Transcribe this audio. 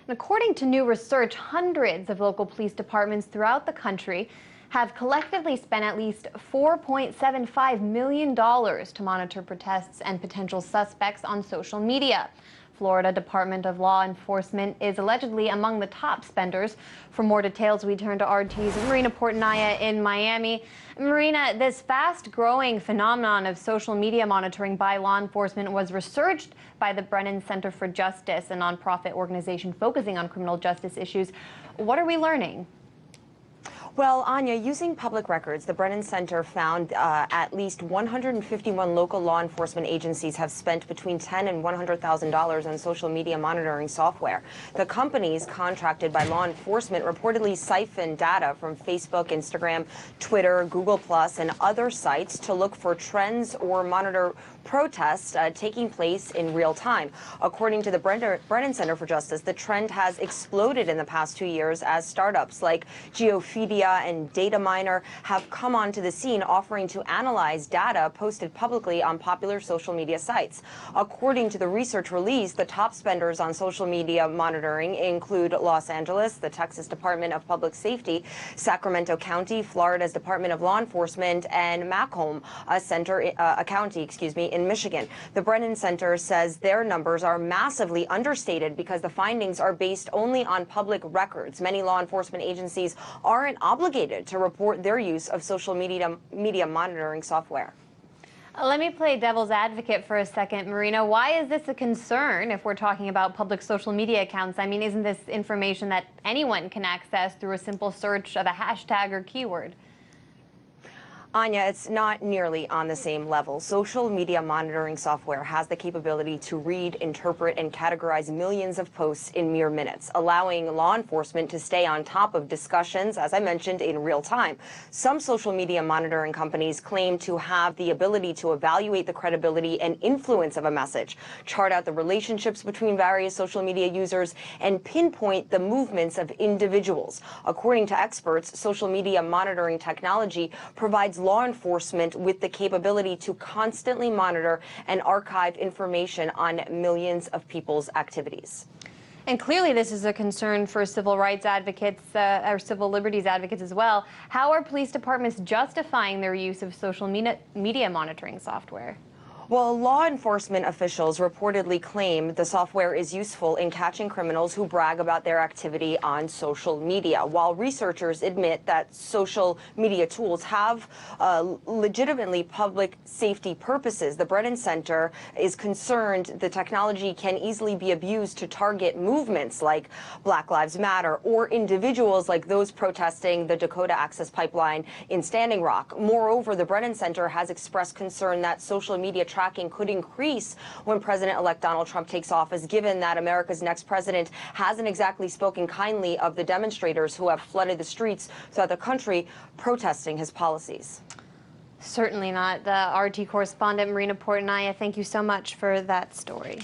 And according to new research, hundreds of local police departments throughout the country have collectively spent at least $4.75 million to monitor protests and potential suspects on social media. Florida Department of Law Enforcement is allegedly among the top spenders. For more details, we turn to RT's Marina Portnaya in Miami. Marina, this fast-growing phenomenon of social media monitoring by law enforcement was researched by the Brennan Center for Justice, a nonprofit organization focusing on criminal justice issues. What are we learning? Well, Anya, using public records, the Brennan Center found at least 151 local law enforcement agencies have spent between $10,000 and $100,000 on social media monitoring software. The companies contracted by law enforcement reportedly siphon data from Facebook, Instagram, Twitter, Google+, and other sites to look for trends or monitor protests taking place in real time. According to the Brennan Center for Justice, the trend has exploded in the past 2 years as startups like Geophidia and Dataminer have come onto the scene, offering to analyze data posted publicly on popular social media sites. According to the research release, the top spenders on social media monitoring include Los Angeles, the Texas Department of Public Safety, Sacramento County, Florida's Department of Law Enforcement, and Macomb, a county, in Michigan. The Brennan Center says their numbers are massively understated because the findings are based only on public records. Many law enforcement agencies aren't obligated to report their use of social media monitoring software. Let me play devil's advocate for a second, Marina. Why is this a concern if we're talking about public social media accounts? I mean, isn't this information that anyone can access through a simple search of a hashtag or keyword? Anya, it's not nearly on the same level. Social media monitoring software has the capability to read, interpret, and categorize millions of posts in mere minutes, allowing law enforcement to stay on top of discussions, as I mentioned, in real time. Some social media monitoring companies claim to have the ability to evaluate the credibility and influence of a message, chart out the relationships between various social media users, and pinpoint the movements of individuals. According to experts, social media monitoring technology provides law enforcement with the capability to constantly monitor and archive information on millions of people's activities. And clearly this is a concern for civil rights advocates or civil liberties advocates as well. How are police departments justifying their use of social media monitoring software? Well, law enforcement officials reportedly claim the software is useful in catching criminals who brag about their activity on social media, while researchers admit that social media tools have legitimately public safety purposes. The Brennan Center is concerned the technology can easily be abused to target movements like Black Lives Matter or individuals like those protesting the Dakota Access Pipeline in Standing Rock. Moreover, the Brennan Center has expressed concern that social media tracking could increase when President-elect Donald Trump takes office, given that America's next president hasn't exactly spoken kindly of the demonstrators who have flooded the streets throughout the country protesting his policies. Certainly not. The RT correspondent Marina Portnaya, thank you so much for that story.